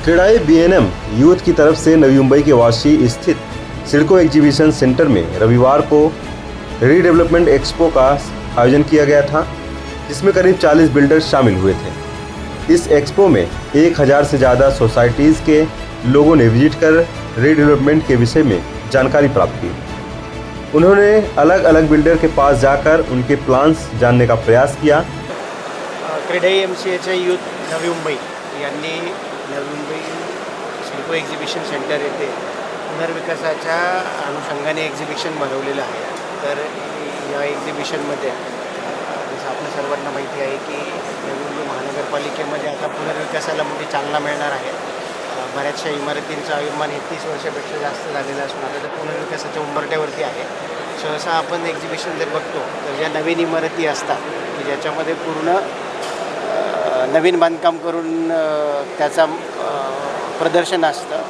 CREDAI BNM youth की तरफ से नवी मुंबई के वाशी स्थित सिडको एग्जीबिशन सेंटर में रविवार को रीडेवलपमेंट एक्सपो का आयोजन किया गया था, जिसमें करीब 40 बिल्डर्स शामिल हुए थे। इस एक्सपो में 1000 से ज़्यादा सोसाइटीज़ के लोगों ने विजिट कर रीडेवलपमेंट के विषय में जानकारी प्राप्त की। उन्होंने अलग अलग बिल्डर के पास जाकर उनके प्लान्स जानने का प्रयास किया। क्रेडाई MCAच्या यूथ नवी मुंबई यांनी नवी मुंबई सिडको एक्झिबिशन सेंटर येथे पुनर्विकासाच्या अनुषंगाने एक्झिबिशन भरवलेलं आहे। तर या एक्झिबिशनमध्ये जसं आपल्या सर्वांना माहिती आहे की नवी मुंबई महानगरपालिकेमध्ये आता पुनर्विकासाला मोठी चालना मिळणार आहे। बऱ्याचशा इमारतींचं आयुष्यमान 30 वर्षापेक्षा जास्त झालेलं असून आता ते पुनर्विकासाच्या उंबरठ्यावरती आहे। सहसा आपण एक्झिबिशन जर बघतो तर ज्या नवीन इमारती असतात की ज्याच्यामध्ये पूर्ण नवीन बांधकाम करून त्याचा प्रदर्शन असतं,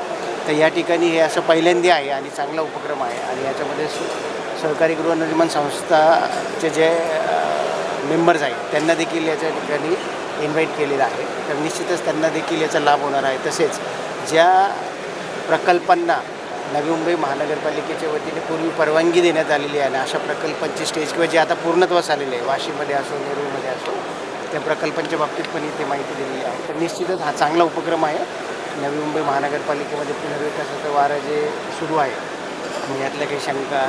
तर या ठिकाणी हे असं पहिल्यांदा आहे आणि चांगला उपक्रम आहे। आणि याच्यामध्ये सहकारी गृहनिर्माण संस्थाचे जे मेंबर्स आहेत त्यांना देखील याच्या ठिकाणी इन्व्हाइट केलेलं आहे। तर निश्चितच त्यांना देखील याचा लाभ होणार आहे। तसेच ज्या प्रकल्पांना नवी मुंबई महानगरपालिकेच्या वतीने पूर्वी परवानगी देण्यात आलेली आहे आणि अशा प्रकल्पांची स्टेज किंवा जे आता पूर्णत्वास आलेले आहे, वाशीमध्ये असो नेरूळमध्ये असो, त्या प्रकल्पांच्या बाबतीत पण इथे माहिती दिलेली आहे। तर निश्चितच हा चांगला उपक्रम आहे। नवी मुंबई महानगरपालिकेमध्ये पुनर्विकासाचं वारं जे सुरू आहे आणि यातल्या काही शंका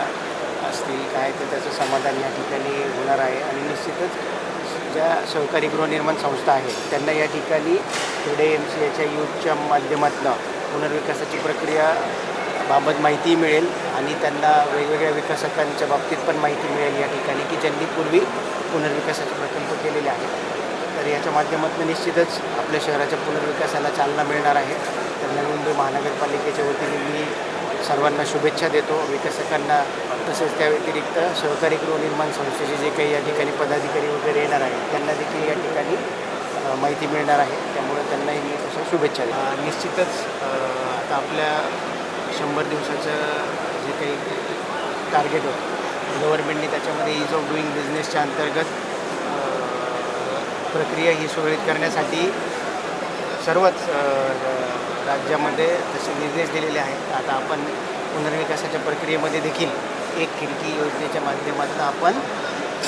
असतील काय तर त्याचं समाधान या ठिकाणी होणार आहे। आणि निश्चितच ज्या सहकारी गृहनिर्माण संस्था आहेत त्यांना या ठिकाणी क्रेडाई MCAच्या यूथच्या माध्यमातून पुनर्विकासाची प्रक्रिया बाबत माहिती मिळेल आणि त्यांना वेगवेगळ्या विकासकांच्या बाबतीत पण माहिती मिळेल या ठिकाणी की ज्यांनी पूर्वी पुनर्विकासाचे प्रकल्प केलेले आहेत। तर याच्या माध्यमातून निश्चितच आपल्या शहराच्या पुनर्विकासाला चालना मिळणार आहे। तर नवी मुंबई महानगरपालिकेच्या वतीने मी सर्वांना शुभेच्छा देतो, विकासकांना, तसेच त्या व्यतिरिक्त सहकारी गृहनिर्माण संस्थेचे जे काही या ठिकाणी पदाधिकारी वगैरे येणार आहेत त्यांना देखील या ठिकाणी माहिती मिळणार आहे। त्यामुळे त्यांनाही मी तसं शुभेच्छा देतो। निश्चितच आता आपल्या 100 दिवसाचं जे काही टार्गेट होतं गव्हर्नमेंटने त्याच्यामध्ये ईज ऑफ डुईंग बिझनेसच्या अंतर्गत प्रक्रिया ही सुरळीत करण्यासाठी सर्वच राज्यामध्ये तसे निर्देश दिलेले आहेत। आता आपण पुनर्विकासाच्या प्रक्रियेमध्ये देखील एक खिडकी योजनेच्या माध्यमातून आपण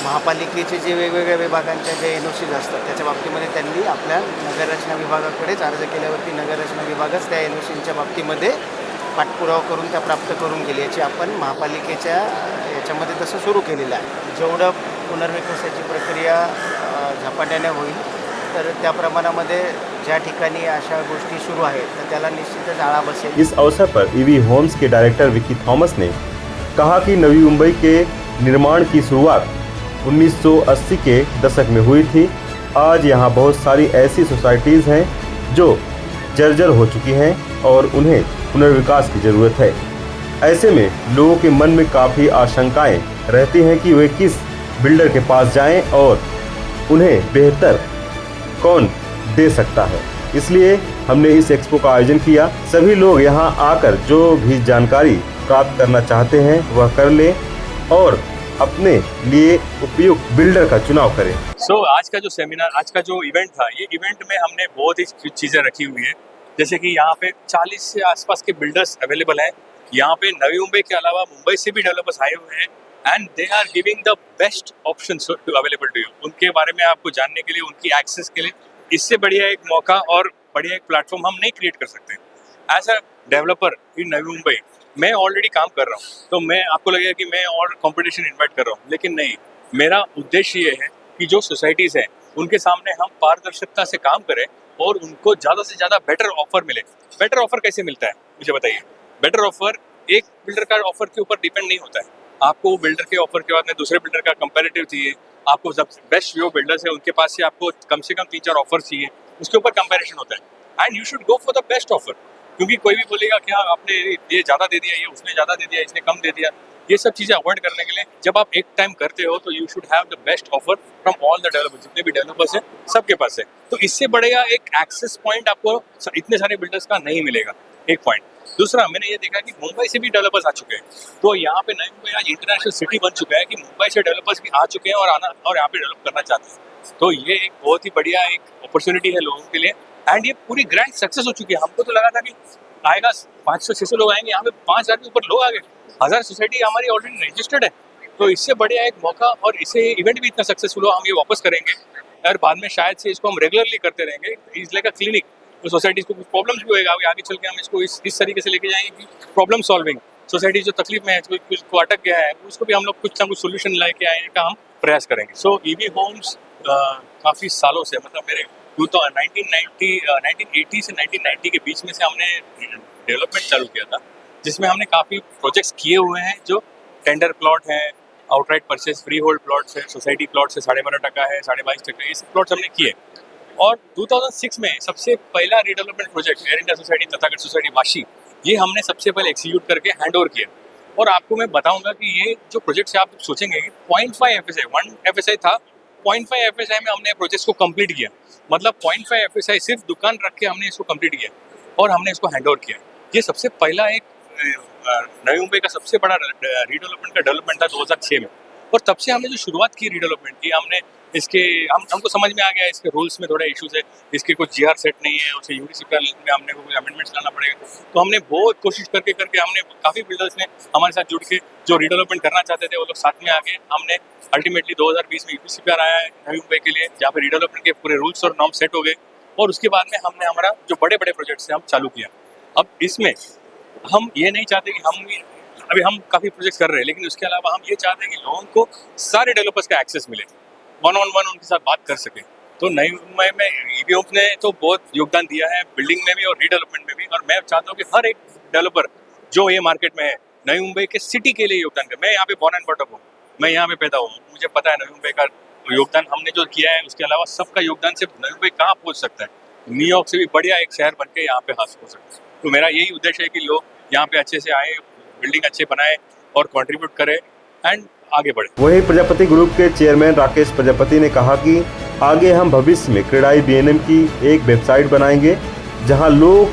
महापालिकेचे जे वेगवेगळ्या विभागांच्या जे NOCs असतात त्याच्या बाबतीमध्ये त्यांनी आपल्या नगररचना विभागाकडेच अर्ज केल्यावरती नगररचना विभागच त्या NOCच्या बाबतीमध्ये पाठपुरावा करून त्या प्राप्त करून गेली। याची आपण महापालिकेच्या याच्यामध्ये तसं सुरू केलेलं आहे। जेवढं पुनर्विकासाची प्रक्रिया झपाट्याने होईल तर त्या प्रमाणामध्ये ज्या ठिकाणी अशा गोष्टी सुरू आहेत तर त्याला निश्चितच आळा बसेल। इस अवसर पर EV होम्स के डायरेक्टर विकी थॉमस ने कहा कि नवी मुंबई के निर्माण की शुरुआत 1980 के दशक में हुई थी। आज यहाँ बहुत सारी ऐसी सोसाइटीज़ हैं जो जर्जर हो चुकी हैं और उन्हें पुनर्विकास की ज़रूरत है। ऐसे में लोगों के मन में काफ़ी आशंकाएं रहती हैं कि वे किस बिल्डर के पास जाएं और उन्हें बेहतर कौन दे सकता है। इसलिए हमने इस एक्सपो का आयोजन किया। सभी लोग यहाँ आकर जो भी जानकारी प्राप्त करना चाहते हैं वह कर लें और अपने लिए उपयुक्त बिल्डर का चुनाव करें। आज का जो सेमिनार, आज का जो इवेंट था, ये इवेंट में हमने बहुत ही चीज़ें रखी हुई है। जैसे कि यहाँ पे 40 से आसपास के बिल्डर्स अवेलेबल हैं। यहाँ पे नवी मुंबई के अलावा मुंबई से भी डेवलपर्स आए हुए हैं and they are giving the best options available to you. उनके बारे में आपको जानने के लिए, उनकी एक्सेस के लिए इससे बढ़िया एक मौका और बढ़िया एक प्लेटफॉर्म हम नहीं क्रिएट कर सकते। As a developer in Navi Mumbai मैं ऑलरेडी काम कर रहा हूँ, तो मैं आपको लगेगा कि मैं और कंपटीशन इन्वाइट कर रहा हूँ, लेकिन नहीं। मेरा उद्देश्य ये है कि जो सोसाइटीज़ हैं उनके सामने हम पारदर्शिता से काम करें और उनको ज़्यादा से ज़्यादा बेटर ऑफर मिले। बेटर ऑफर कैसे मिलता है मुझे बताइए। बेटर ऑफर एक बिल्डर का ऑफर के ऊपर डिपेंड नहीं होता है। आपको वो बिल्डर के ऑफर के बाद में दूसरे बिल्डर का कंपैरेटिव चाहिए। आपको सबसे बेस्ट जो बिल्डर्स है उनके पास से आपको कम से कम 3-4 ऑफर चाहिए, उसके ऊपर कंपैरिजन होता है and you should go for the best offer. क्योंकि कोई भी बोलेगा कि हाँ आपने ये ज़्यादा दे दिया, ये उसने ज़्यादा दे दिया, इसने कम दे दिया, ये सब चीज़ें अवॉइड करने के लिए जब आप एक टाइम करते हो तो you should have the best offer from all the developers. जितने भी डेवलपर्स हैं सबके पास है, तो इससे बढ़ेगा एक एक्सेस पॉइंट आपको इतने सारे बिल्डर्स का नहीं मिलेगा। एक पॉइंट। दूसरा, मैंने ये देखा कि मुंबई से भी डेवलपर्स आ चुके हैं, तो यहाँ पे नई मुंबई आज इंटरनेशनल सिटी बन चुका है कि मुंबई से डेवलपर्स भी आ चुके हैं और आना और यहाँ पे डेवलप करना चाहते हैं। तो ये एक बहुत ही बढ़िया एक अपॉर्चुनिटी है लोगों के लिए, एंड ये पूरी ग्रैंड सक्सेस हो चुकी है। हमको तो लगा था कि आएगा 500-600 लोग आएंगे, यहाँ पे 5,000 के ऊपर लोग आ गए, 1,000 सोसाइटी हमारी ऑलरेडी रजिस्टर्ड है। तो इससे बढ़िया एक मौका, और इसे इवेंट भी इतना सक्सेसफुल हो, हम ये वापस करेंगे और बाद में शायद से इसको हम रेगुलरली करते रहेंगे। Is like a clinic. तो सोसाइटीज़ को कुछ प्रॉब्लम्स भी होएगा, आगे चल के हम इसको इस तरीके से लेके जाएंगे कि प्रॉब्लम सॉल्विंग, सोसाइटी जो तकलीफ में है, कुछ को अटक गया है, उसको भी हम लोग कुछ ना कुछ सोल्यूशन लेके आने का हम प्रयास करेंगे। सो ईवी होम्स काफ़ी सालों से, मतलब मेरे 1980 से 1990 के बीच में से हमने डेवलपमेंट चालू किया था, जिसमें हमने काफ़ी प्रोजेक्ट्स किए हुए हैं जो टेंडर प्लॉट हैं, outright purchase free hold plots है, सोसाइटी प्लॉट से 12.5% है, 22.5%, ये सब प्लॉट्स हमने किए। और 2006 में सबसे पहला redevelopment project Air India society, Tathagat society Vashi, ये हमने सबसे पहले एक्सीक्यूट करके हैंड ओवर किया। और आपको मैं बताऊंगा कि ये जो प्रोजेक्ट से आप सोचेंगे कि 0.5 FSI, 1 FSI था, 0.5 FSI में हमने प्रोजेक्ट को कंप्लीट किया। मतलब 0.5 FSI सिर्फ दुकान रख के हमने इसको कंप्लीट किया और हमने इसको हैंड ओवर किया। ये सबसे पहला एक नवी मुंबई का सबसे बड़ा रीडेवलपमेंट का डेवलपमेंट था 2006 में। और तब से हमने जो शुरुआत की रीडेवलपमेंट की, हमने इसके हमको समझ में आ गया इसके रूल्स में थोड़ा इश्यूज है, इसके कुछ GR सेट नहीं है, उसे यूनिसिपल में हमने को कुछ अमेंडमेंट्स लाना पड़ेगा। तो हमने बहुत कोशिश करके हमने काफ़ी बिल्डर्स ने हमारे साथ जुड़ के जो रीडेवलपमेंट करना चाहते थे वो लोग साथ में आके हमने अल्टीमेटली 2020 में UPCPR आया है नवी मुंबई के लिए, जहाँ पे रीडेवलपमेंट के पूरे रूल्स और नॉर्म सेट हो गए। और उसके बाद में हमने हमारा जो बड़े बड़े प्रोजेक्ट्स हैं हम चालू किया। अब इसमें हम ये नहीं चाहते कि अभी हम काफ़ी प्रोजेक्ट कर रहे हैं, लेकिन उसके अलावा हम ये चाहते हैं कि लोगों को सारे डेवलपर्स का एक्सेस मिले, 1-on-1 उनके साथ बात कर सके। तो नई मुंबई में ईवी होम्स ने तो बहुत योगदान दिया है बिल्डिंग में भी और रीडेवलपमेंट में भी, और मैं चाहता हूँ कि हर एक डेवलपर जो ये मार्केट में है नई मुंबई के सिटी के लिए योगदान करे। मैं यहाँ पे बॉर्न एंड बॉटम हूँ, मैं यहाँ पे पैदा हुआ हूँ, मुझे पता है नई मुंबई का योगदान हमने जो किया है, उसके अलावा सबका योगदान सिर्फ नई मुंबई कहाँ पहुँच सकता है, न्यूयॉर्क से भी बढ़िया एक शहर बन के यहाँ पे हासिल हो सकता है। तो मेरा यही उद्देश्य है कि लोग यहाँ पे अच्छे से आए, बिल्डिंग अच्छे बनाए और कंट्रीब्यूट करें एंड आगे बढ़े। वहीं प्रजापति ग्रुप के चेयरमैन राकेश प्रजापति ने कहा कि आगे हम भविष्य में क्रेडाई BNM की एक वेबसाइट बनाएंगे जहां लोग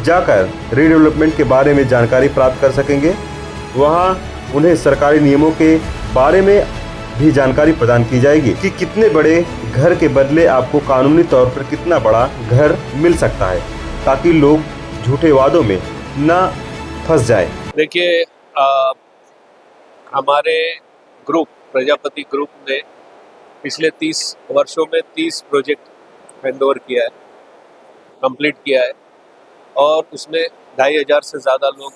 जाकर रीडेवलपमेंट के बारे में जानकारी प्राप्त कर सकेंगे। वहां उन्हें सरकारी नियमों के बारे में भी जानकारी प्रदान की जाएगी कि कितने बड़े घर के बदले आपको कानूनी तौर पर कितना बड़ा घर मिल सकता है, ताकि लोग झूठे वादों में न फंस जाए। देखिए, हमारे ग्रुप प्रजापति ग्रुप ने पिछले 30 वर्षों में 30 प्रोजेक्ट हैंडओवर किया है, कंप्लीट किया है, और उसमें 2,500 से ज़्यादा लोग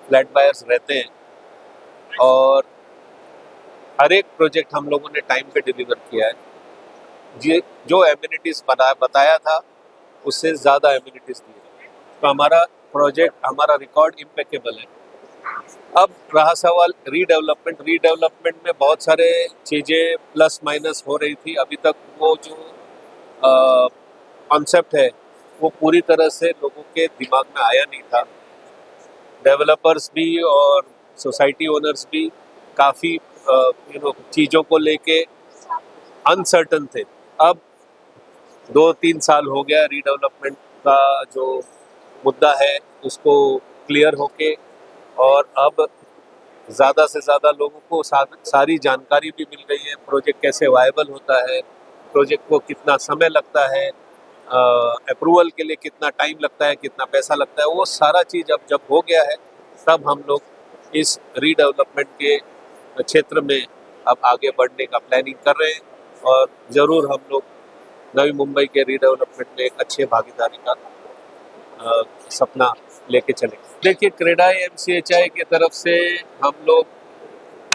फ्लैट बायर्स रहते हैं। और हर एक प्रोजेक्ट हम लोगों ने टाइम पे डिलीवर किया है। जो एमिनिटीज़ बताया था उससे ज़्यादा एमिनिटीज़ दी है। तो हमारा प्रोजेक्ट, हमारा रिकॉर्ड इम्पेकेबल है। अब रहा सवाल रीडेवलपमेंट में बहुत सारे चीज़ें प्लस माइनस हो रही थी। अभी तक वो जो कॉन्सेप्ट है वो पूरी तरह से लोगों के दिमाग में आया नहीं था। डेवलपर्स भी और सोसाइटी ओनर्स भी काफ़ी चीज़ों को लेके अनसर्टन थे। अब 2-3 साल हो गया रीडेवलपमेंट का जो मुद्दा है उसको क्लियर होके, और अब ज़्यादा से ज़्यादा लोगों को सारी जानकारी भी मिल गई है। प्रोजेक्ट कैसे वायबल होता है, प्रोजेक्ट को कितना समय लगता है, अप्रूवल के लिए कितना टाइम लगता है, कितना पैसा लगता है, वो सारा चीज़ अब जब हो गया है तब हम लोग इस रीडेवलपमेंट के क्षेत्र में अब आगे बढ़ने का प्लानिंग कर रहे हैं। और ज़रूर हम लोग नवी मुंबई के रीडेवलपमेंट में एक अच्छे भागीदारी का सपना लेके चले। देखिए, क्रेडाई MCHI की तरफ से हम लोग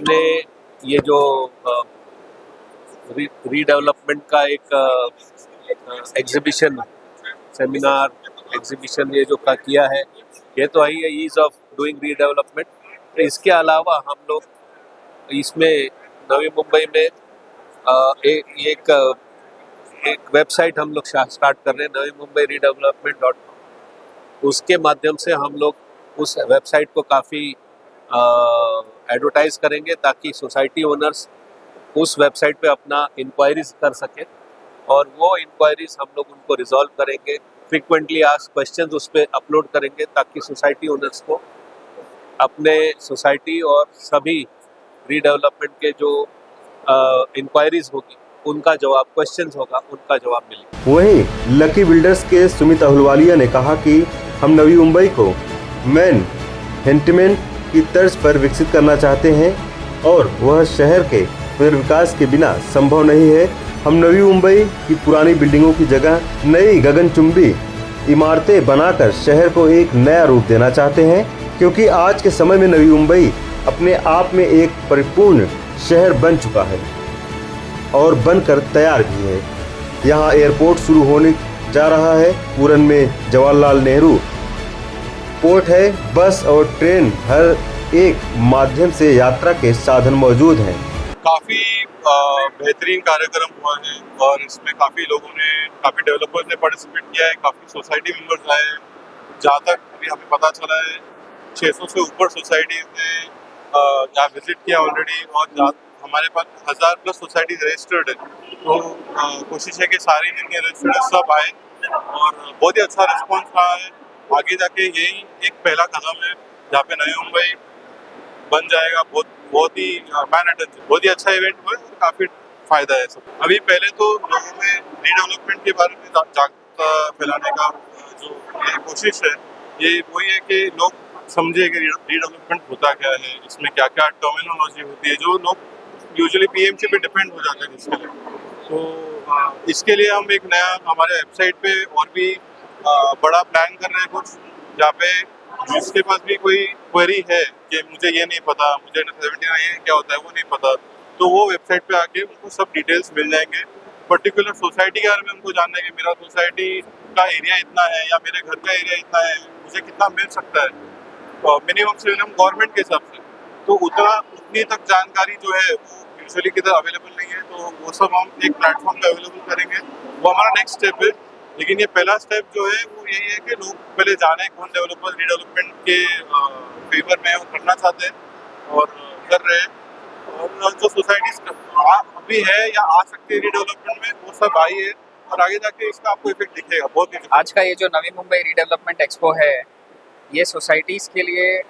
ने ये जो रीडेवलपमेंट का एक एग्जीबिशन, सेमिनार एग्जीबिशन ये जो का किया है, ये तो है ईज ऑफ डूइंग रीडेवलपमेंट। तो इसके अलावा हम लोग इसमें नवी मुंबई में एक वेबसाइट हम लोग स्टार्ट कर रहे हैं, नवी मुंबई redevelopment.com। उसके माध्यम से हम लोग उस वेबसाइट को काफ़ी एडवर्टाइज करेंगे ताकि सोसाइटी ओनर्स उस वेबसाइट पे अपना इंक्वायरीज कर सकें, और वो इंक्वायरीज हम लोग उनको रिजॉल्व करेंगे। फ्रीक्वेंटली आस्क्ड क्वेश्चंस उस पर अपलोड करेंगे ताकि सोसाइटी ओनर्स को अपने सोसाइटी और सभी रीडेवलपमेंट के जो इंक्वायरीज होगी उनका जवाब, क्वेश्चंस होगा उनका जवाब मिलेगा। वहीं लकी बिल्डर्स के सुमित अहलुवालिया ने कहा कि हम नवी मुंबई को मैनहट्टन की तर्ज पर विकसित करना चाहते हैं और वह शहर के पुनर्विकास के बिना संभव नहीं है। हम नवी मुंबई की पुरानी बिल्डिंगों की जगह नई गगनचुंबी इमारतें बनाकर शहर को एक नया रूप देना चाहते हैं, क्योंकि आज के समय में नवी मुंबई अपने आप में एक परिपूर्ण शहर बन चुका है और बनकर तैयार भी है। यहाँ एयरपोर्ट शुरू होने जा रहा है, पूरन में जवाहरलाल नेहरू पोर्ट है, बस और ट्रेन हर एक माध्यम से यात्रा के साधन मौजूद हैं। काफ़ी बेहतरीन कार्यक्रम हुआ है और इसमें काफ़ी डेवलपर्स ने पार्टिसिपेट किया है, काफ़ी सोसाइटी मेंबर्स आए हैं। जहाँ तक अभी हमें पता चला है 600 से ऊपर सोसाइटीज़ ने यहाँ विजिट किया ऑलरेडी और हमारे पास 1000+ सोसाइटीज रजिस्टर्ड है। तो कोशिश है कि सारी जितनी रजिस्टर्ड है सब आए और बहुत ही अच्छा रिस्पॉन्स रहा है। आगे जाके यही एक पहला कदम है जहाँ पे नई मुंबई बन जाएगा। बहुत ही मैनहट्टन बहुत ही अच्छा इवेंट हुआ है और काफ़ी फ़ायदा है सब। अभी पहले तो लोगों में रीडेवलपमेंट के बारे में जागरूकता फैलाने का जो ये कोशिश है, ये वही है कि लोग समझे कि रीडेवलपमेंट होता क्या है, इसमें क्या क्या टर्मिनोलॉजी होती है, जो लोग यूजुअली पीएमसी पे डिपेंड हो जाते हैं इसके लिए। तो इसके लिए हम एक नया हमारे वेबसाइट पे और भी बड़ा प्लान कर रहे हैं कुछ, जहाँ पे जिसके पास भी कोई क्वेरी है कि मुझे ये नहीं पता, मुझे 79 ये क्या होता है वो नहीं पता, तो वो वेबसाइट पे आके उनको सब डिटेल्स मिल जाएंगे। पर्टिकुलर सोसाइटी के बारे में उनको जानना है कि मेरा सोसाइटी का एरिया इतना है या मेरे घर का एरिया इतना है, मुझे कितना मिल सकता है मिनिमम से मिनिमम गवर्नमेंट के हिसाब से। तो उतनी तक जानकारी जो है वो यूजुअली किधर अवेलेबल नहीं है, तो वो सब हम एक प्लेटफॉर्म पे अवेलेबल करेंगे। वो हमारा नेक्स्ट स्टेप है, लेकिन ये पहला स्टेप जो है वो यही है कि लोग पहले जाने कौन डेवलपर रीडेवलपमेंट के फेवर में वो करना चाहते हैं और कर रहे हैं। और जो सोसाइटीज अभी है या आ सकती है रीडेवलपमेंट में, वो सब आई है और आगे जाके इसका आपको इफेक्ट दिखेगा बहुत ही। आज का ये जो नवी मुंबई रीडेवलपमेंट एक्सपो है, ये सोसाइटीज़ के लिए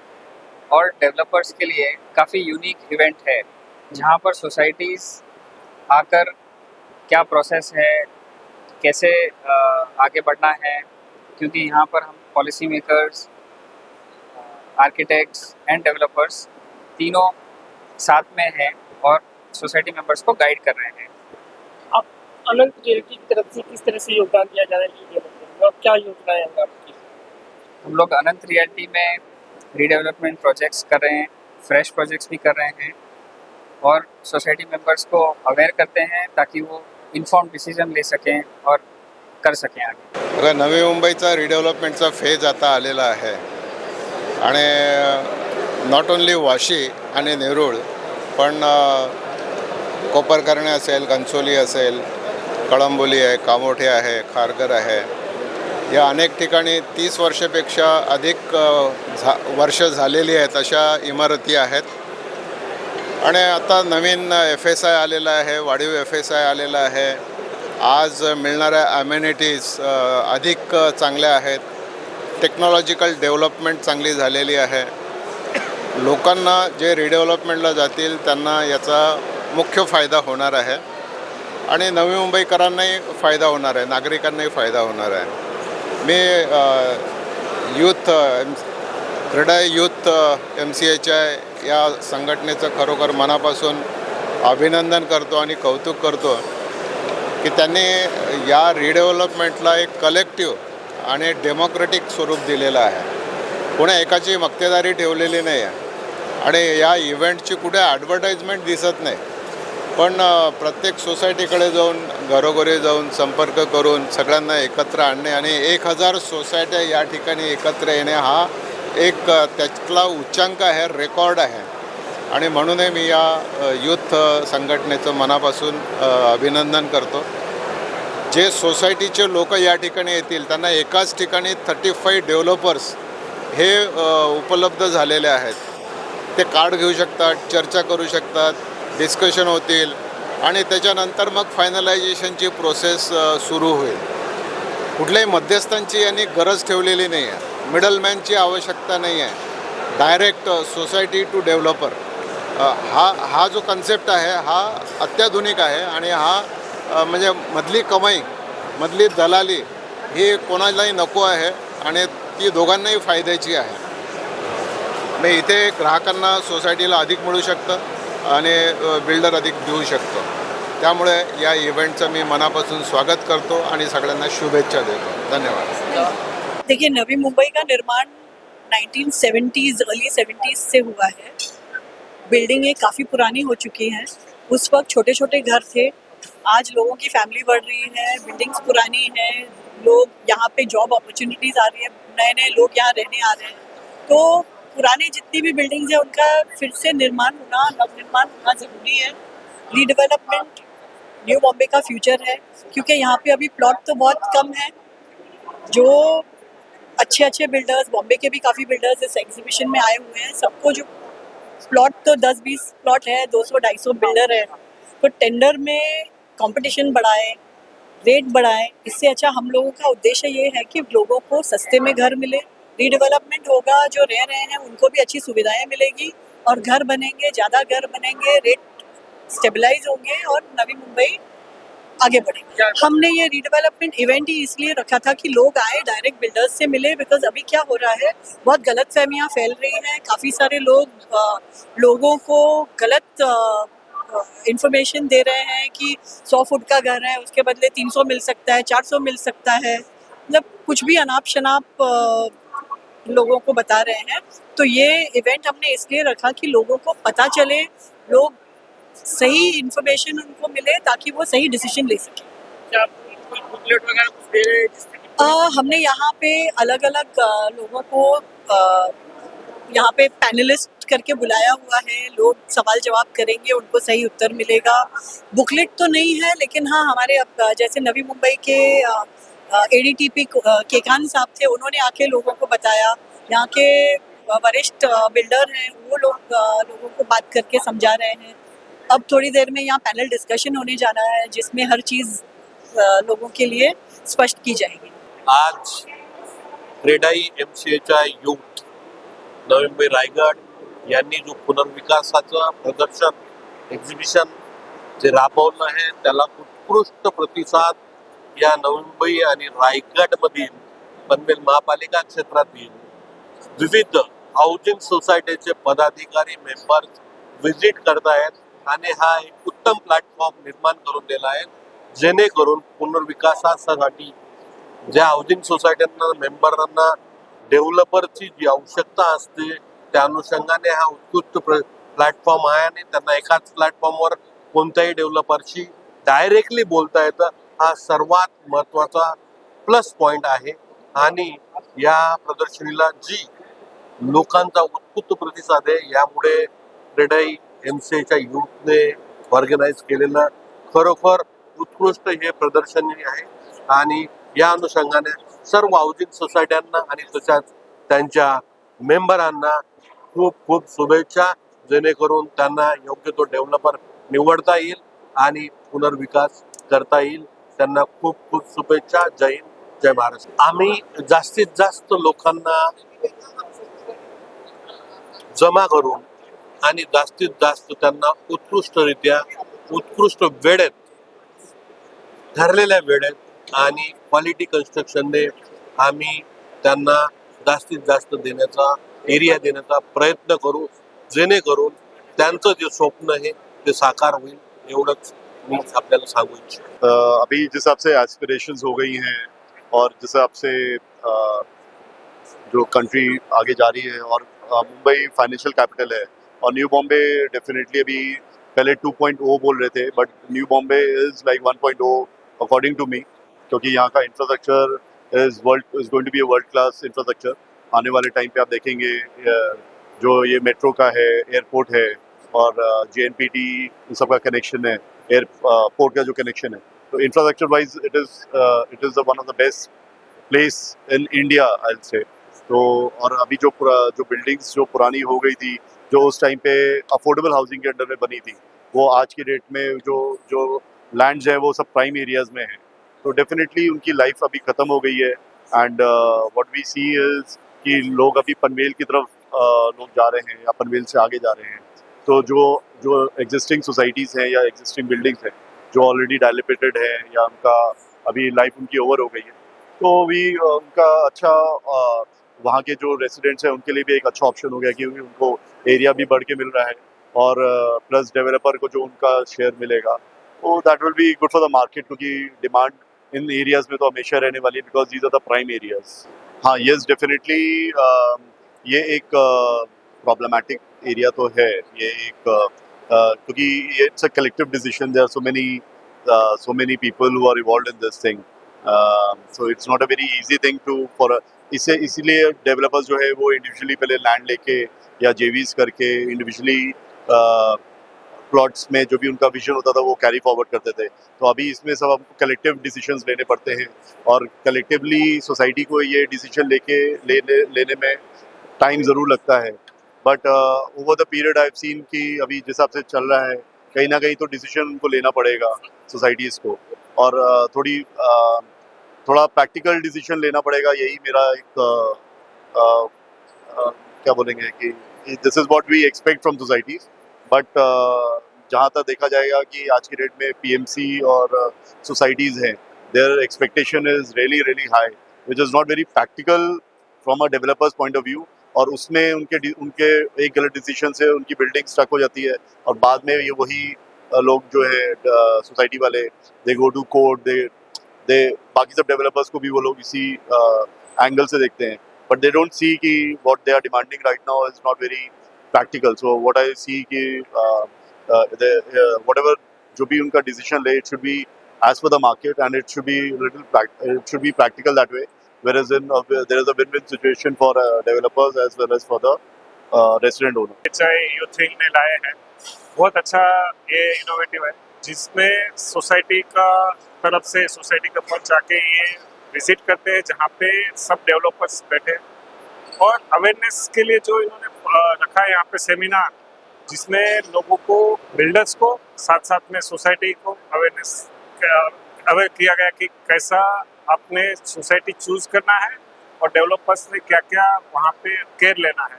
और डेवलपर्स के लिए काफ़ी यूनिक इवेंट है, जहाँ पर सोसाइटीज़ आकर क्या प्रोसेस है, कैसे आगे बढ़ना है, क्योंकि यहाँ पर हम policy makers, architects and developers तीनों साथ में हैं और सोसाइटी मेंबर्स को गाइड कर रहे हैं। आप अनंत रियल्टी की तरफ से किस तरह से योगदान दिया जा रहा है और क्या योजना है आपकी? हम लोग अनंत रियल्टी में रीडेवलपमेंट प्रोजेक्ट्स कर रहे हैं, फ्रेश प्रोजेक्ट्स भी कर रहे हैं और सोसाइटी मेंबर्स को अवेयर करते हैं ताकि वो इन्फॉर्म डिसिजन ले सकें और कर सकें आगे। बघा, नवी मुंबईचा रिडेव्हलपमेंटचा फेज आता आलेला आहे आणि नॉट ओन्ली वाशी आणि नेरूळ पण कोपरकर्णे असेल, घनसोली असेल, कळंबोली आहे, कामोठे आहे, खारघर आहे, या अनेक ठिकाणी 30 वर्षापेक्षा अधिक वर्ष झालेली आहेत अशा इमारती आहेत। आणि आता नवीन FSI आलेला आहे, वाढीव FSI आलेला आहे। आज मिळणाऱ्या ॲम्युनिटीज अधिक चांगल्या आहेत, टेक्नॉलॉजिकल डेव्हलपमेंट चांगली झालेली आहे। लोकांना जे रिडेव्हलपमेंटला जातील त्यांना याचा मुख्य फायदा होणार आहे आणि नवी मुंबईकरांनाही फायदा होणार आहे, नागरिकांनाही फायदा होणार आहे। मी क्रीडा यूथ MCHI या संघटनेचं खरोखर मनापासून अभिनंदन करतो आणि कौतुक करतो की त्यांनी या रिडेव्हलपमेंटला एक कलेक्टिव्ह आणि डेमोक्रेटिक स्वरूप दिलेलं आहे। कोणी एकाची मक्तेदारी ठेवलेली नाही आहे आणि या इव्हेंटची कुठे ॲडव्हर्टाइजमेंट दिसत नाही, पण प्रत्येक सोसायटीकडे जाऊन घरोघरी जाऊन संपर्क करून सगळ्यांना एकत्र आणणे आणि 1000 सोसायट्या या ठिकाणी एकत्र येणे हा एक त्यातला उच्चांक आहे, रेकॉर्ड आहे। आणि म्हणूनही मी या यूथ संघटनेचं मनापासून अभिनंदन करतो। जे सोसायटीचे लोक या ठिकाणी येतील त्यांना एकाच ठिकाणी 35 डेव्हलपर्स हे उपलब्ध झालेले आहेत। ते कार्ड घेऊ शकतात, चर्चा करू शकतात, डिस्कशन होतील आणि त्याच्यानंतर मग फायनलायझेशनची प्रोसेस सुरू होईल। कुठल्याही मध्यस्थांची यांनी गरज ठेवलेली नाही आहे, मिडलमॅनची आवश्यकता नाही आहे, डायरेक्ट सोसायटी टू डेव्हलपर हा जो कन्सेप्ट आहे हा अत्याधुनिक आहे आणि हा म्हणजे मधली कमाई, मधली दलाली ही कोणालाही नको आहे आणि ती दोघांनाही फायद्याची आहे. मग इथे ग्राहकांना सोसायटीला अधिक मिळू शकतं आणि बिल्डर अधिक देऊ शकतो. त्यामुळे या इव्हेंटचं मी मनापासून स्वागत करतो आणि सगळ्यांना शुभेच्छा देतो. धन्यवाद. देखिए, नवी मुंबई का निर्माण 1970s अर्ली 70s से हुआ है. बिल्डिंगें काफ़ी पुरानी हो चुकी हैं. उस वक्त छोटे छोटे घर थे. आज लोगों की फैमिली बढ़ रही है, बिल्डिंग्स पुरानी हैं, लोग यहाँ पे जॉब अपॉर्चुनिटीज़ आ रही है, नए नए लोग यहाँ रहने आ रहे हैं. तो पुरानी जितनी भी बिल्डिंग्स हैं उनका फिर से निर्माण होना, नवनिर्माण होना ज़रूरी है. रीडेवलपमेंट न्यू बॉम्बे का फ्यूचर है, क्योंकि यहाँ पे अभी प्लॉट तो बहुत कम है. जो अच्छे अच्छे बिल्डर्स, बॉम्बे के भी काफ़ी बिल्डर्स इस एग्जीबिशन में आए हुए हैं. सबको जो प्लॉट तो 10-20 प्लॉट है, 200-250 बिल्डर है, तो टेंडर में कंपटीशन बढ़ाएं, रेट बढ़ाएं. इससे अच्छा हम लोगों का उद्देश्य ये है कि लोगों को सस्ते में घर मिले, रीडेवलपमेंट होगा, जो रह रहे हैं उनको भी अच्छी सुविधाएं मिलेगी और घर बनेंगे, ज़्यादा घर बनेंगे, रेट स्टेबलाइज होंगे और नवी मुंबई आगे बढ़ेगी. हमने ये रीडेवलपमेंट इवेंट ही इसलिए रखा था कि लोग आए, डायरेक्ट बिल्डर्स से मिले. बिकॉज अभी क्या हो रहा है, बहुत गलत फहमियाँ फैल रही हैं. काफ़ी सारे लोगों को गलत इंफॉर्मेशन दे रहे हैं कि 100 फुट का घर है उसके बदले 300 मिल सकता है, 400 मिल सकता है. मतलब कुछ भी अनाप शनाप लोगों को बता रहे हैं. तो ये इवेंट हमने इसलिए रखा कि लोगों को पता चले, लोग सही इंफॉर्मेशन उनको मिले ताकि वो सही डिसीजन ले सकें. क्या कोई बुकलेट वगैरह कुछ दे रहे हैं जिससे कि हमने यहाँ पे अलग अलग लोगों को यहाँ पे पैनलिस्ट करके बुलाया हुआ है. लोग सवाल जवाब करेंगे, उनको सही उत्तर मिलेगा. बुकलेट तो नहीं है, लेकिन हाँ हमारे अब जैसे नवी मुंबई के ADTP केकान साहब थे, उन्होंने आके लोगों को बताया. यहाँ के वरिष्ठ बिल्डर हैं, वो लोगों को बात करके समझा रहे हैं. अब थोड़ी देर में यहाँ पैनल डिस्कशन होने जाना है जिसमें हर चीज़ लोगों के लिए स्पष्ट की जाएगी. आज क्रेडाई MCAच्या युथ नवी मुंबई रायगड यांनी जो पुनर्विकासाचं प्रदर्शन एक्झिबिशन जे राबवलं आहे त्याला उत्कृष्ट प्रतिसाद या नवी मुंबई आणि रायगडमधील पनवेल महापालिका क्षेत्रातील विविध हाऊसिंग सोसायटीचे पदाधिकारी मेंबर्स व्हिजिट करतायत आणि हा एक उत्तम प्लॅटफॉर्म निर्माण करून दिला आहे जेणेकरून पुनर्विकासासाठी ज्या हाऊसिंग सोसायट्यांना मेंबरांना डेव्हलपरची जी आवश्यकता असते त्या अनुषंगाने हा उत्कृष्ट प्लॅटफॉर्म आहे आणि त्यांना एकाच प्लॅटफॉर्मवर कोणत्याही डेव्हलपरशी डायरेक्टली बोलता येतं. हा सर्वात महत्त्वाचा प्लस पॉईंट आहे आणि या प्रदर्शनीला जी लोकांचा उत्स्फूर्त प्रतिसाद आहे यामुळे क्रेडाई MCAच्या युथने ऑर्गनाईज केलेलं खरोखर उत्कृष्ट हे प्रदर्शनी आहे आणि या अनुषंगाने सर्व हाऊसिंग सोसायट्यांना आणि तशाच त्यांच्या मेंबरांना खूप खूप शुभेच्छा, जेणेकरून त्यांना योग्य तो डेव्हलपर निवडता येईल आणि पुनर्विकास करता येईल. त्यांना खूप खूप शुभेच्छा. जय हिंद, जय महाराष्ट्र. आम्ही जास्तीत जास्त लोकांना जमा करून आणि जास्तीत जास्त त्यांना उत्कृष्टरित्या उत्कृष्ट वेळेत ठरलेल्या वेळेत आणि क्वालिटी कन्स्ट्रक्शनने आम्ही त्यांना जास्तीत जास्त देण्याचा एरिया देण्याचा प्रयत्न करू जेणेकरून त्यांचं जे स्वप्न आहे ते साकार होईल. एवढंच मी आपल्याला सांगू इच्छितो. अभी जिस हिसाब से एस्पिरेशंस हो गई हैं और जिस हिसाब से जो कंट्री आगे जा रही है और मुंबई फाइनेंशियल कैपिटल है और न्यू बॉम्बे डेफिनेटली अभी पहले 2.0 बोल रहे थे but new Bombay is like 1.0 according to me, क्योंकि यहाँ का infrastructure is going to be world class infrastructure. आने वाले टाइम पे आप देखेंगे जो ये मेट्रो का है, एयरपोर्ट है और JNPT इन सब का कनेक्शन है, एयरपोर्ट का जो कनेक्शन है, तो infrastructure wise it is one of the best place in India I will say. तो और अभी जो बिल्डिंग्स जो पुरानी हो गई थी, जो उस टाइम पे अफोर्डेबल हाउसिंग के अंडर में बनी थी, वो आज की डेट में जो लैंड्स है वो सब प्राइम एरियाज में है. तो डेफिनेटली उनकी लाइफ अभी ख़त्म हो गई है। And what we see is कि लोग अभी पनवेल की तरफ लोग जा रहे हैं या पनवेल से आगे जा रहे हैं। तो जो एग्जिस्टिंग सोसाइटीज़ हैं या एग्जिस्टिंग बिल्डिंग्स हैं जो ऑलरेडी डायलिपेटेड है या उनका अभी लाइफ उनकी ओवर हो गई है, तो भी उनका अच्छा वहाँ के जो रेसिडेंट्स हैं उनके लिए भी एक अच्छा ऑप्शन हो गया क्योंकि उनको एरिया भी बढ़ के मिल रहा है और प्लस डेवलपर को जो उनका शेयर मिलेगा तो that will be good for the market क्योंकि डिमांड इन एरियाज में तो हमेशा रहने वाली है because these are the prime areas. हाँ येस डेफिनेटली ये एक प्रॉब्लमेटिक एरिया तो है, ये एक क्योंकि ये it's a collective decision, there are so many people who are involved in this thing, so it's not a very easy thing to for इसीलिए डेवलपर्स जो है वो इंडिविजुअली पहले लैंड लेके या जेवीज करके इंडिविजुअली प्लॉट्स में जो भी उनका विजन होता था वो कैरी फॉरवर्ड करते थे। तो अभी इसमें सब हमको कलेक्टिव डिसीजंस लेने पड़ते हैं और कलेक्टिवली सोसाइटी को ये डिसीजन लेने में टाइम ज़रूर लगता है। But over the period I have seen कि अभी जिस हिसाब से चल रहा है कहीं ना कहीं तो डिसीजन उनको लेना पड़ेगा सोसाइटीज़ को और थोड़ा प्रैक्टिकल डिसीजन लेना पड़ेगा। यही मेरा एक क्या बोलेंगे कि this is what we expect from societies. But जहाँ तक देखा जाएगा कि आज की डेट में पीएमसी और सोसाइटीज़ हैं their expectation is really high which is not very practical from a developers point of view और उसमें उनके एक गलत डिसीजन से उनकी बिल्डिंग स्टक हो जाती है और बाद में ये वही लोग जो है सोसाइटी वाले दे गो टू कोर्ट, दे बाकी सब डेवलपर्स को भी वो लोग इसी एंगल से देखते हैं बट दे डोंट सी कि what they are demanding right now is not very practical. So what I see कि व्हाटएवर जो भी उनका डिसीजन ले it should be as per the market and it should be practical that way, whereas there is a win-win situation for developers as well as for the resident owner. Youth wing ने लाए हैं, बहुत अच्छा ये innovative है जिसमें society का तरफ से सोसाइटी का फंड जाके ये विजिट करते हैं जहाँ पे सब डेवलपर्स बैठे और अवेयरनेस के लिए जो इन्होंने रखा है यहाँ पे सेमिनार जिसमें लोगों को बिल्डर्स को साथ साथ में सोसाइटी को अवेयर किया गया कि कैसा अपने सोसाइटी चूज करना है और डेवलपर्स ने क्या क्या वहाँ पे केयर लेना है।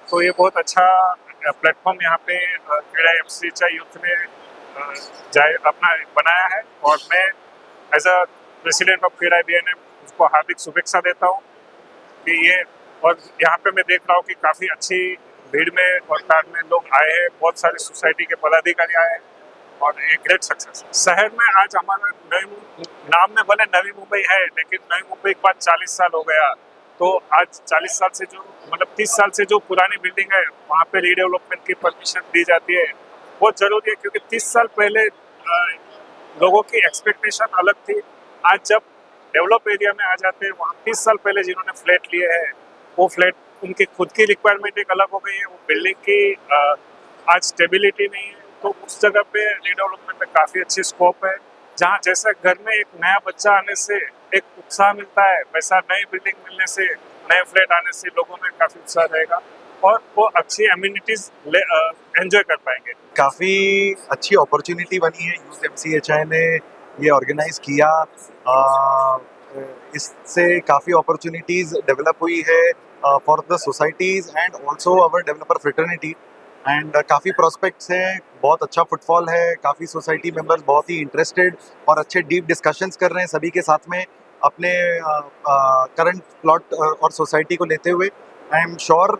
तो ये बहुत अच्छा प्लेटफॉर्म यहाँ पे क्रीडा एमसीएचआई यूथ ने अपना बनाया है और मैं एज अ प्रेसिडेंट ऑफ क्रीडा बीएनएम उसको हार्दिक शुभेच्छा देता हूँ कि ये और यहाँ पे मैं देख रहा हूँ कि काफ़ी अच्छी भीड़ में और तार में लोग आए हैं, बहुत सारे सोसाइटी के पदाधिकारी आए हैं और एक ग्रेट सक्सेस। शहर में आज हमारा नाम में भले नवी मुंबई है लेकिन नवी मुंबई के बाद 40 साल हो गया, तो आज 40 साल से जो मतलब 30 साल से जो पुरानी बिल्डिंग है वहाँ पे रीडेवलपमेंट की परमिशन दी जाती है, बहुत ज़रूरी है क्योंकि 30 साल पहले लोगों की एक्सपेक्टेशन अलग थी। आज जब डेवलप एरिया में आ जाते हैं वहाँ 30 साल पहले जिन्होंने फ्लैट लिए हैं वो फ्लैट उनकी खुद की रिक्वायरमेंट एक अलग हो गई है, वो बिल्डिंग की आज स्टेबिलिटी नहीं है, तो उस जगह पे रीडेवलपमेंट में काफ़ी अच्छी स्कोप है। जहाँ जैसा घर में एक नया बच्चा आने से एक उत्साह मिलता है वैसा नई बिल्डिंग मिलने से नए फ्लैट आने से लोगों में काफ़ी उत्साह रहेगा और वो अच्छी एम्यूनिटीज़ एंजॉय कर पाएंगे। काफ़ी अच्छी अपॉर्चुनिटी बनी है, यूथ एमसीएचआई ने ये ऑर्गेनाइज किया, इससे काफ़ी अपॉर्चुनिटीज़ डेवलप हुई है for the societies and also our developer fraternity and काफ़ी प्रोस्पेक्ट्स हैं, बहुत अच्छा फुटफॉल है, काफ़ी सोसाइटी मेंबर्स बहुत ही इंटरेस्टेड और अच्छे डीप डिस्कशंस कर रहे हैं सभी के साथ में अपने करंट प्लॉट और सोसाइटी को लेते हुए। I am sure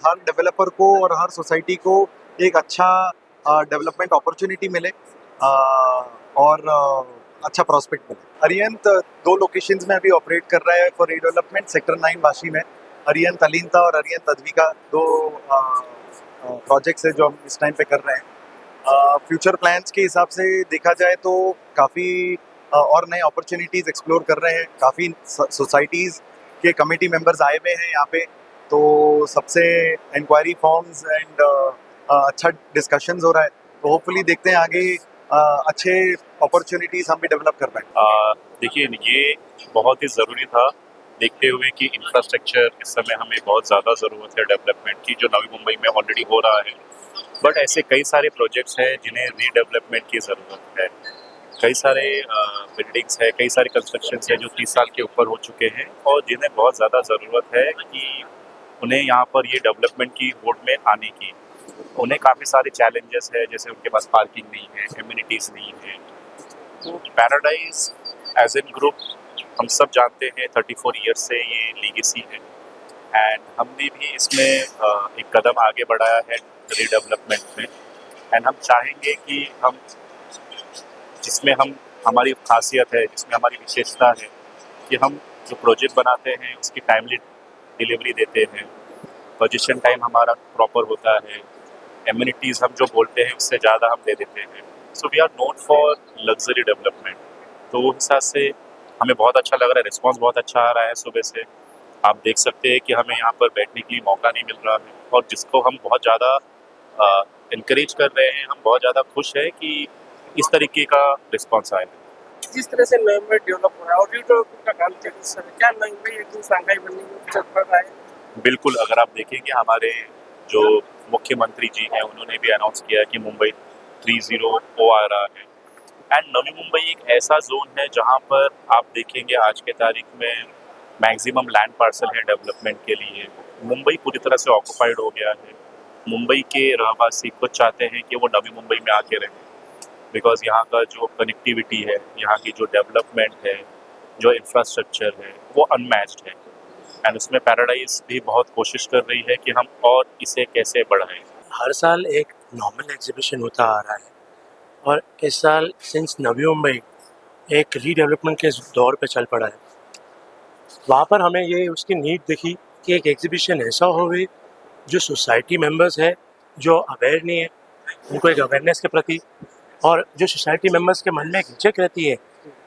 her developer को और हर सोसाइटी को एक अच्छा डेवलपमेंट अपॉर्चुनिटी मिले और अच्छा प्रोस्पेक्ट मिले। अरियंत 2 लोकेशंस में अभी ऑपरेट कर रहा है फॉर रीडेवलपमेंट, सेक्टर 9 वाशी में अरियंत अलीनता और अरियंत अद्विका 2 प्रोजेक्ट्स है जो हम इस टाइम पे कर रहे हैं। फ्यूचर प्लान्स के हिसाब से देखा जाए तो काफ़ी और नए अपॉर्चुनिटीज़ एक्सप्लोर कर रहे हैं, काफ़ी सोसाइटीज़ के कमेटी मेंबर्स आए हुए हैं यहाँ पे, तो सबसे इंक्वायरी फॉर्म्स एंड अच्छा डिस्कशंस हो रहा है, तो होपफुली देखते हैं आगे अच्छे अपॉर्चुनिटीज़ हम भी डेवलप कर पाएँ। देखिए ये बहुत ही ज़रूरी था देखते हुए कि इंफ्रास्ट्रक्चर इस समय हमें बहुत ज़्यादा ज़रूरत है डेवलपमेंट की जो नवी मुंबई में ऑलरेडी हो रहा है, बट ऐसे कई सारे प्रोजेक्ट्स हैं जिन्हें रीडेवलपमेंट की ज़रूरत है। कई सारे बिल्डिंग्स है, कई सारे कंस्ट्रक्शंस है जो 30 साल के ऊपर हो चुके हैं और जिन्हें बहुत ज़्यादा ज़रूरत है कि उन्हें यहाँ पर ये डेवलपमेंट की होड़ में आने की। उन्हें काफ़ी सारे चैलेंजेस है, जैसे उनके पास पार्किंग नहीं है, एम्यूनिटीज़ नहीं है। तो पैराडाइज एज एन ग्रुप हम सब जानते हैं 34 ईयर्स से ये लीगेसी है एंड हमने भी इसमें एक कदम आगे बढ़ाया है रीडेवलपमेंट में एंड हम चाहेंगे कि हम जिसमें हम हमारी खासियत है, जिसमें हमारी विशेषता है कि हम जो प्रोजेक्ट बनाते हैं उसकी टाइमली डिलीवरी देते हैं, पोजीशन टाइम हमारा प्रॉपर होता है, एम्यूनिटीज़ हम जो बोलते हैं उससे ज़्यादा हम दे देते हैं। So we are known for luxury development. तो वो हिसाब से हमें बहुत अच्छा लग रहा है, रिस्पॉन्स बहुत अच्छा आ रहा है सुबह से। आप देख सकते हैं कि हमें यहाँ पर बैठने के लिए मौका नहीं मिल रहा है और जिसको हम बहुत ज़्यादा इनकरेज कर रहे हैं, हम बहुत ज़्यादा खुश हैं कि इस तरीके का रिस्पॉन्स आया है। जिस तरह से नई मुंबई डेवलप हो रहा है और रीडेवलपमेंट का काम चल रहा है, क्या नई मुंबई एक दिन शंघाई बनने में चल पड़ रहा है? बिल्कुल, अगर आप देखेंगे हमारे जो मुख्यमंत्री जी हैं उन्होंने भी अनाउंस किया कि मुंबई 3.0 आ रहा है एंड नवी मुंबई एक ऐसा जोन है जहाँ पर आप देखेंगे आज के तारीख में मैक्सिमम लैंड पार्सल है डेवलपमेंट के लिए। मुंबई पूरी तरह से ऑक्युपाइड हो गया है। मुंबई के रहवासी खुद चाहते हैं कि वो नवी मुंबई में आके रहें बिकॉज यहाँ का जो कनेक्टिविटी है, यहाँ की जो डेवलपमेंट है, जो इंफ्रास्ट्रक्चर है वो अनमैच्ड है एंड उसमें पैराडाइज भी बहुत कोशिश कर रही है कि हम और इसे कैसे बढ़ाएं। हर साल एक नॉर्मल एग्जीबिशन होता आ रहा है और इस साल सिंस नवी मुंबई एक रीडेवलपमेंट के दौर पे चल पड़ा है, वहाँ पर हमें ये उसकी नीड दिखी कि एक एग्जीबिशन ऐसा होवे जो सोसाइटी मेंबर्स है जो अवेयर नहीं है, उनको एक अवेयरनेस के प्रति, और जो सोसाइटी मेंबर्स के मन में एक हिचक रहती है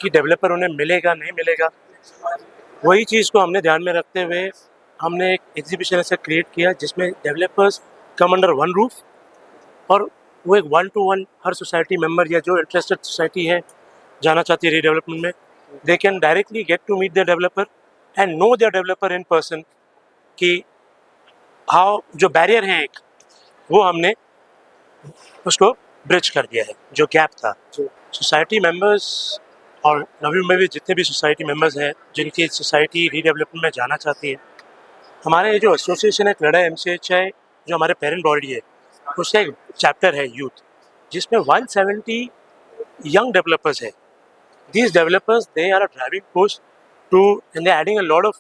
कि डेवलपर उन्हें मिलेगा नहीं मिलेगा, वही चीज़ को हमने ध्यान में रखते हुए हमने एक एग्जीबिशन ऐसा क्रिएट किया जिसमें developers come under one roof और वो एक 1-to-1 हर सोसाइटी मेंबर या जो इंटरेस्टेड सोसाइटी है जाना चाहती है रीडेवलपमेंट में, they can directly get to meet the developer and know the developer in person कि हाउ जो बैरियर है एक वो हमने उसको ब्रिज कर दिया है, जो गैप था। सोसाइटी मेंबर्स और नवी मुंबई में जितने भी सोसाइटी मेंबर्स हैं जिनकी सोसाइटी रीडेवलपमेंट में जाना चाहती है, हमारे जो एसोसिएशन है क्रेडाई MCHI जो हमारे पेरेंट बॉडी है उसका एक चैप्टर है यूथ जिसमें 170 यंग डेवलपर्स है। These developers, they are a driving force to, and they're adding a lot of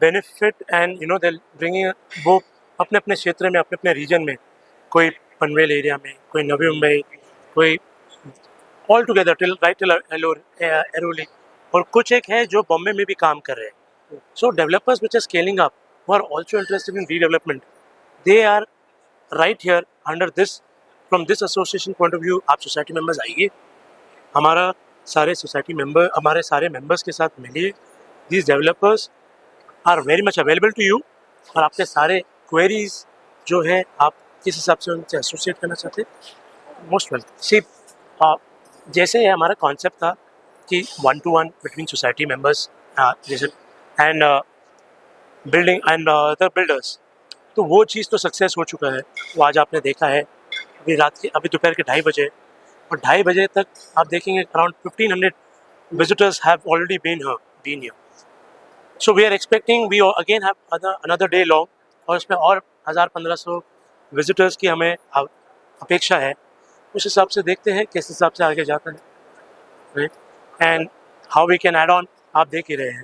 benefit and they're bringing वो अपने अपने क्षेत्र में, अपने अपने रीजन में, कोई पनवेल एरिया में, कोई नवी मुंबई, कोई ऑल टुगेदर टिल एरोली, और कुछ एक है जो बॉम्बे में भी काम कर रहे हैं। So developers which are scaling up who are also interested in redevelopment, they are right here under this, from this association point of view। आप सोसाइटी मेंबर्स आइए, हमारा सारे सोसाइटी मेंबर, हमारे सारे मेंबर्स के साथ मिलिए। These developers are very much available to you और आपके सारे क्वेरीज जो है आप किस हिसाब से उनसे एसोसिएट करना चाहते हैं, मोस्ट वेलकम। सिर्फ जैसे हमारा कॉन्सेप्ट था कि 1-to-1 बिटवीन सोसाइटी मेंबर्स जैसे and building and the builders, तो वो चीज़ तो सक्सेस हो चुका है। वो आज आपने देखा है अभी दोपहर के 2:30 बजे और 2:30 बजे तक आप देखेंगे around 1500 visitors have already been here. So we are expecting we again have another day long और इसमें और 1000-1500 विजिटर्स की हमें अपेक्षा है। उस हिसाब से देखते हैं किस हिसाब से आगे जाता है and how we can add on. आप देख ही रहे हैं